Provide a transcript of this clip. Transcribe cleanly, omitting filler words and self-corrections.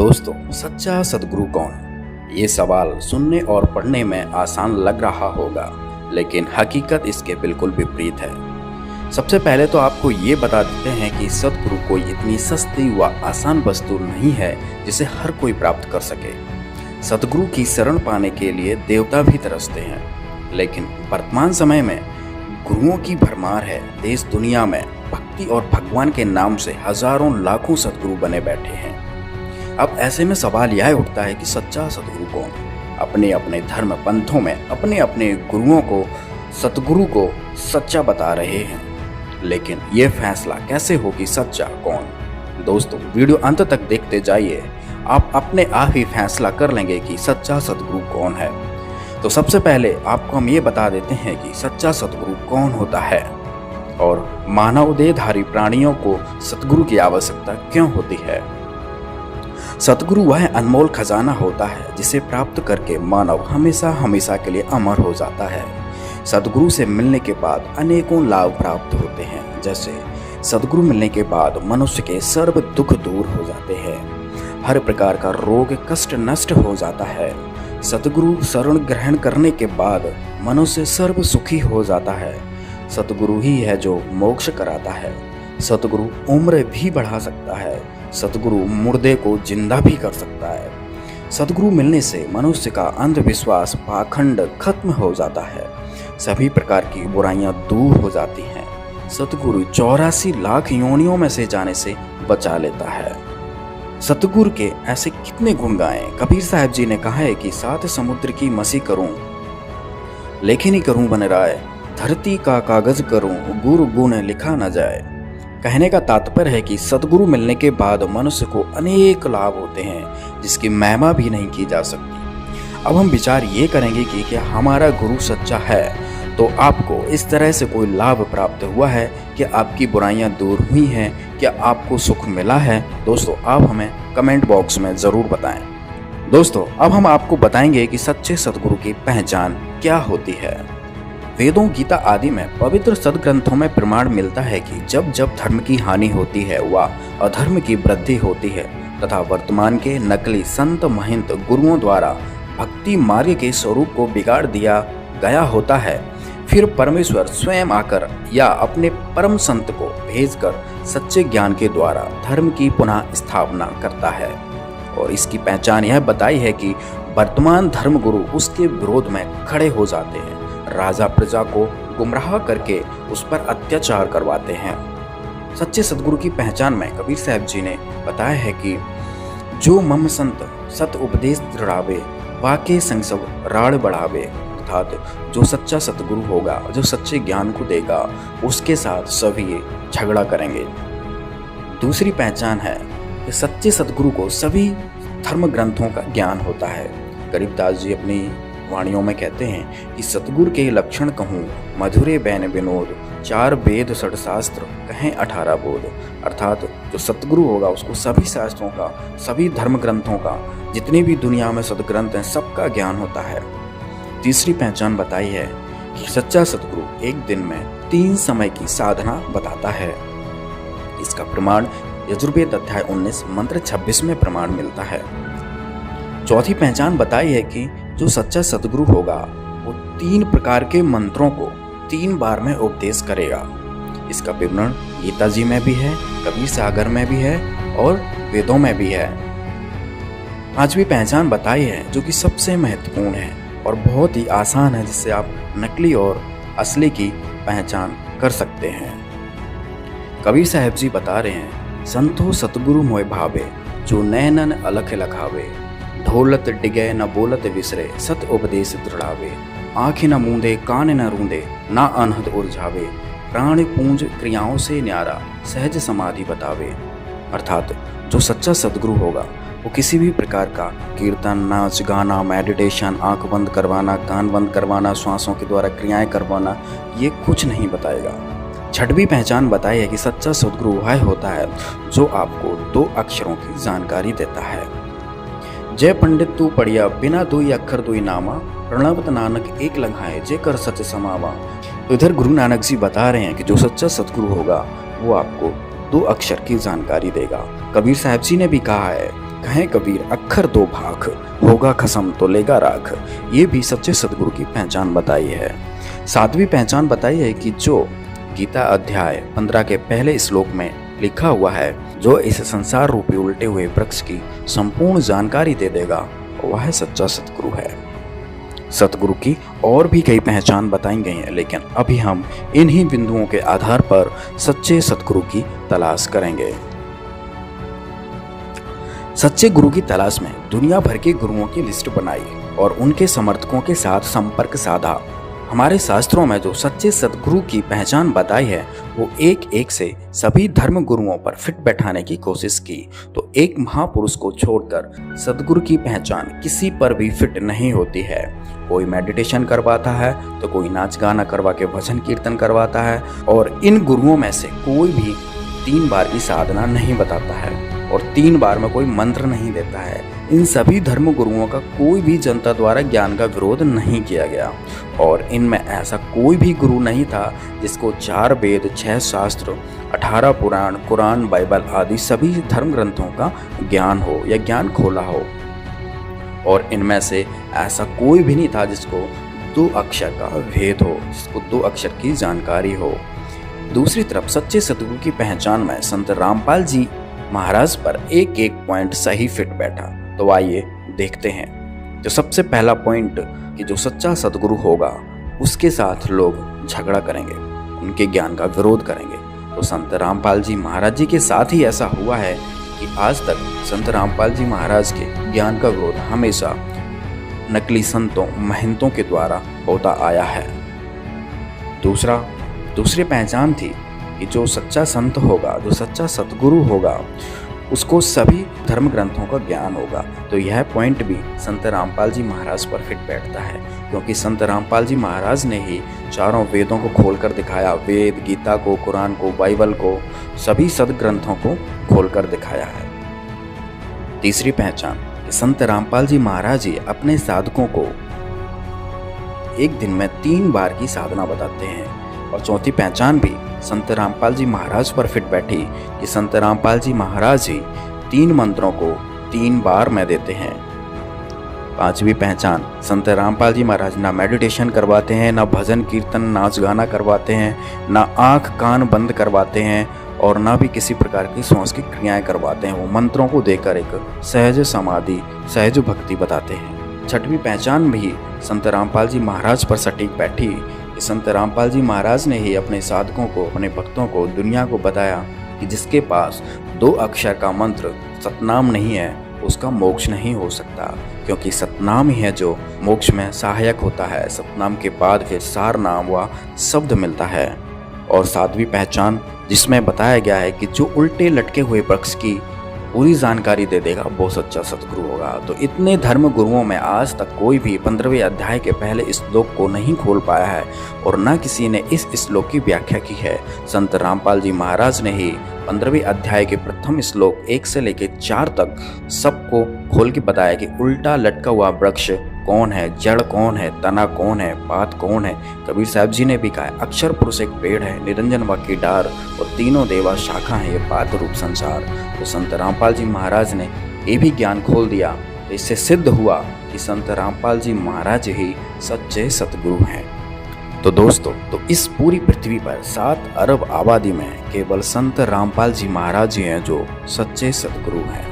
दोस्तों, सच्चा सद्गुरु कौन? ये सवाल सुनने और पढ़ने में आसान लग रहा होगा, लेकिन हकीकत इसके बिल्कुल विपरीत है। सबसे पहले तो आपको ये बता देते हैं कि सद्गुरु कोई इतनी सस्ती व आसान वस्तु नहीं है जिसे हर कोई प्राप्त कर सके। सद्गुरु की शरण पाने के लिए देवता भी तरसते हैं, लेकिन वर्तमान समय में गुरुओं की भरमार है। देश दुनिया में भक्ति और भगवान के नाम से हजारों लाखों सद्गुरु बने बैठे हैं। अब ऐसे में सवाल यह उठता है कि सच्चा सद्गुरु कौन? अपने अपने धर्म पंथों में अपने अपने गुरुओं को, सद्गुरु को सच्चा बता रहे हैं, लेकिन ये फैसला कैसे हो कि सच्चा कौन? दोस्तों, वीडियो अंत तक देखते जाइए, आप अपने आप ही फैसला कर लेंगे कि सच्चा सद्गुरु कौन है। तो सबसे पहले आपको हम ये बता देते हैं कि सच्चा सद्गुरु कौन होता है और मानव देहधारी प्राणियों को सद्गुरु की आवश्यकता क्यों होती है। सद्गुरु वह अनमोल खजाना होता है जिसे प्राप्त करके मानव हमेशा हमेशा के लिए अमर हो जाता है। सद्गुरु से मिलने के बाद अनेकों लाभ प्राप्त होते हैं। जैसे सद्गुरु मिलने के बाद मनुष्य के सर्व दुख दूर हो जाते हैं, हर प्रकार का रोग कष्ट नष्ट हो जाता है। सद्गुरु शरण ग्रहण करने के बाद मनुष्य सर्व सुखी हो जाता है। सद्गुरु ही है जो मोक्ष कराता है। सद्गुरु उम्र भी बढ़ा सकता है। सद्गुरु मुर्दे को जिंदा भी कर सकता है। सद्गुरु मिलने से मनुष्य का अंधविश्वास पाखंड खत्म हो जाता है। सभी प्रकार की बुराइयां दूर हो जाती हैं। सद्गुरु 84 लाख योनियों में से जाने से बचा लेता है। सद्गुरु के ऐसे कितने गुण गाएं। कबीर साहब जी ने कहा है कि 7 समुद्र की मसी करूं, लेखनी करूं बन राय, धरती का कागज करूं, गुरु गुण लिखा न जाए। कहने का तात्पर्य है कि सद्गुरु मिलने के बाद मनुष्य को अनेक लाभ होते हैं जिसकी महिमा भी नहीं की जा सकती। अब हम विचार ये करेंगे कि क्या हमारा गुरु सच्चा है तो आपको इस तरह से कोई लाभ प्राप्त हुआ है? क्या आपकी बुराइयां दूर हुई हैं? क्या आपको सुख मिला है? दोस्तों, आप हमें कमेंट बॉक्स में ज़रूर बताएं। दोस्तों, अब हम आपको बताएंगे कि सच्चे सद्गुरु की पहचान क्या होती है। वेदों, गीता आदि में पवित्र सद्ग्रंथों में प्रमाण मिलता है कि जब जब धर्म की हानि होती है व अधर्म की वृद्धि होती है तथा वर्तमान के नकली संत महंत गुरुओं द्वारा भक्ति मार्ग के स्वरूप को बिगाड़ दिया गया होता है, फिर परमेश्वर स्वयं आकर या अपने परम संत को भेजकर सच्चे ज्ञान के द्वारा धर्म की पुनः स्थापना करता है। और इसकी पहचान यह बताई है कि वर्तमान धर्म गुरु उसके विरोध में खड़े हो जाते हैं, राजा प्रजा को गुमराह करके उस पर अत्याचार करवाते हैं। सच्चे सद्गुरु की पहचान में कबीर साहब जी ने बताया है कि जो मम संत सत उपदेश दृढ़ावे, वाके संग सब राड़ बढ़ावे, अर्थात जो सच्चा सद्गुरु होगा, जो सच्चे ज्ञान को देगा, उसके साथ सभी झगड़ा करेंगे। दूसरी पहचान है कि सच्चे सद्गुरु को सभी धर्म ग्रंथों का ज्ञान होता है। गरीबदास जी अपनी वाणियों में कहते हैं कि सद्गुरु के लक्षण कहूँ, मधुरे बैन विनोद, 4 वेद 6 शास्त्र कहें 18 बोध। अर्थात जो सद्गुरु होगा उसको सभी शास्त्रों का, सभी धर्म ग्रंथों का, जितने भी दुनिया में सद्ग्रंथ हैं, सबका ज्ञान होता है। तीसरी पहचान बताई है कि सच्चा सद्गुरु एक दिन में 3 समय की साधना बताता है। इसका प्रमाण यजुर्वेद अध्याय 19 मंत्र 26 में प्रमाण मिलता है। चौथी पहचान बताई है कि जो सच्चा सद्गुरु होगा वो 3 प्रकार के मंत्रों को 3 बार में उपदेश करेगा। इसका विवरण गीता जी में भी है, कबीर सागर में भी है और वेदों में भी है। पांचवी पहचान बताई है जो कि सबसे महत्वपूर्ण है और बहुत ही आसान है, जिससे आप नकली और असली की पहचान कर सकते हैं। कबीर साहब जी बता रहे हैं, संतो सतगुरु मोय भावे, जो नैनन अलख लखावे, ढोलत डिगे न बोलत विसरे, सत उपदेश दृढ़ावे, आँखें न मूंदे कान न रूंदे, ना अनहद उलझावे, प्राण पूंज क्रियाओं से न्यारा, सहज समाधि बतावे। अर्थात जो सच्चा सद्गुरु होगा वो किसी भी प्रकार का कीर्तन, नाच गाना, मेडिटेशन, आंख बंद करवाना, कान बंद करवाना, श्वासों के द्वारा क्रियाएं करवाना, ये कुछ नहीं बताएगा। छठवीं पहचान बताई है कि सच्चा सद्गुरु वह होता है जो आपको 2 अक्षरों की जानकारी देता है। जय पंडित तू पढ़िया, बिना 2 अक्षर 2 नामा, प्रणवत नानक एक लंघाए, जे कर सच समावा। इधर गुरु नानक जी बता रहे हैं कि जो सच्चा सद्गुरु होगा वो आपको 2 अक्षर की जानकारी देगा। कबीर साहब जी ने भी कहा है कहें कबीर अक्खर दो भाख, होगा खसम तो लेगा राख। ये भी सच्चे सदगुरु की पहचान बताई है। सातवीं पहचान बताई है कि जो गीता अध्याय 15 के पहले श्लोक में लिखा हुआ है, जो इस संसार रूपी उल्टे हुए वृक्ष की संपूर्ण जानकारी दे देगा, वह सच्चा सतगुरु है। सतगुरु की और भी कई पहचान बताई गई हैं, लेकिन अभी हम इन्हीं बिंदुओं के आधार पर सच्चे सतगुरु की तलाश करेंगे। सच्चे गुरु की तलाश में दुनिया भर के गुरुओं की लिस्ट बनाई और उनके समर्थकों के साथ संपर्क साधा। हमारे शास्त्रों में जो सच्चे सतगुरु की पहचान बताई है, वो एक एक से सभी धर्म गुरुओं पर फिट बैठाने की कोशिश की, तो एक महापुरुष को छोड़कर सतगुरु की पहचान किसी पर भी फिट नहीं होती है। कोई मेडिटेशन करवाता है तो कोई नाच गाना करवा के भजन कीर्तन करवाता है, और इन गुरुओं में से कोई भी 3 बार की साधना नहीं बताता है और 3 बार में कोई मंत्र नहीं देता है। इन सभी धर्म गुरुओं का कोई भी जनता द्वारा ज्ञान का विरोध नहीं किया गया, और इनमें ऐसा कोई भी गुरु नहीं था जिसको 4 वेद, 6 शास्त्र, 18 पुराण, कुरान, बाइबल आदि सभी धर्म ग्रंथों का ज्ञान हो या ज्ञान खोला हो। और इनमें से ऐसा कोई भी नहीं था जिसको 2 अक्षर का भेद हो, जिसको 2 अक्षर की जानकारी हो। दूसरी तरफ सच्चे सतगुरु की पहचान में संत रामपाल जी महाराज पर एक एक पॉइंट सही फिट बैठा। तो आइए देखते हैं। जो सबसे पहला पॉइंट कि जो सच्चा सतगुरु होगा उसके साथ लोग झगड़ा करेंगे, उनके ज्ञान का विरोध करेंगे। तो संत रामपाल जी महाराज जी के साथ ही ऐसा हुआ है कि आज तक संत रामपाल जी महाराज के ज्ञान का विरोध हमेशा नकली संतों, महंतों के द्वारा होता आया है। दूसरी पहचान थी कि जो सच्चा संत होगा, जो सच्चा सतगुरु होगा, उसको सभी धर्म ग्रंथों का ज्ञान होगा। तो यह पॉइंट भी संत रामपाल जी महाराज पर फिट बैठता है, क्योंकि संत रामपाल जी महाराज ने ही चारों वेदों को खोलकर दिखाया। वेद, गीता को, कुरान को, बाइबल को, सभी सदग्रंथों को खोलकर दिखाया है। तीसरी पहचान कि संत रामपाल जी महाराज जी अपने साधकों को एक दिन में 3 बार की साधना बताते हैं। और चौथी पहचान भी संत रामपाल जी महाराज पर फिट बैठी कि संत रामपाल जी महाराज ही 3 मंत्रों को 3 बार में देते हैं। पांचवी पहचान, संत रामपाल जी महाराज ना मेडिटेशन करवाते हैं, ना भजन कीर्तन, नाच गाना करवाते हैं, ना आँख कान बंद करवाते हैं, और ना भी किसी प्रकार की सांस की क्रियाएं करवाते हैं। वो मंत्रों को देकर एक सहज समाधि, सहज भक्ति बताते हैं। छठवीं पहचान भी संत रामपाल जी महाराज पर सटीक बैठी। संत रामपाल जी महाराज ने ही अपने साधकों को, अपने भक्तों को, दुनिया को बताया कि जिसके पास 2 अक्षर का मंत्र सतनाम नहीं है, उसका मोक्ष नहीं हो सकता, क्योंकि सतनाम ही है जो मोक्ष में सहायक होता है। सतनाम के बाद फिर सार नाम व शब्द मिलता है। और 7वीं पहचान जिसमें बताया गया है कि जो उल्टे लटके हुए वृक्ष की पूरी जानकारी दे देगा, वो सच्चा सतगुरु होगा। तो इतने धर्म गुरुओं में आज तक कोई भी 15वें अध्याय के पहले श्लोक को नहीं खोल पाया है, और न किसी ने इस श्लोक की व्याख्या की है। संत रामपाल जी महाराज ने ही 15वें अध्याय के प्रथम श्लोक 1 से लेकर 4 तक सबको खोल के बताया कि उल्टा लटका हुआ वृक्ष कौन है, जड़ कौन है, तना कौन है, पात कौन है। कबीर साहब जी ने भी कहा, अक्षर पुरुष एक पेड़ है, निरंजन वाक्य डार, और तीनों देवा शाखा है, ये पात रूप संसार। तो संत रामपाल जी महाराज ने ये भी ज्ञान खोल दिया। तो इससे सिद्ध हुआ कि संत रामपाल जी महाराज ही सच्चे सतगुरु हैं। तो दोस्तों, तो इस पूरी पृथ्वी पर 7 अरब आबादी में केवल संत रामपाल जी महाराज ही हैं जो सच्चे सतगुरु हैं।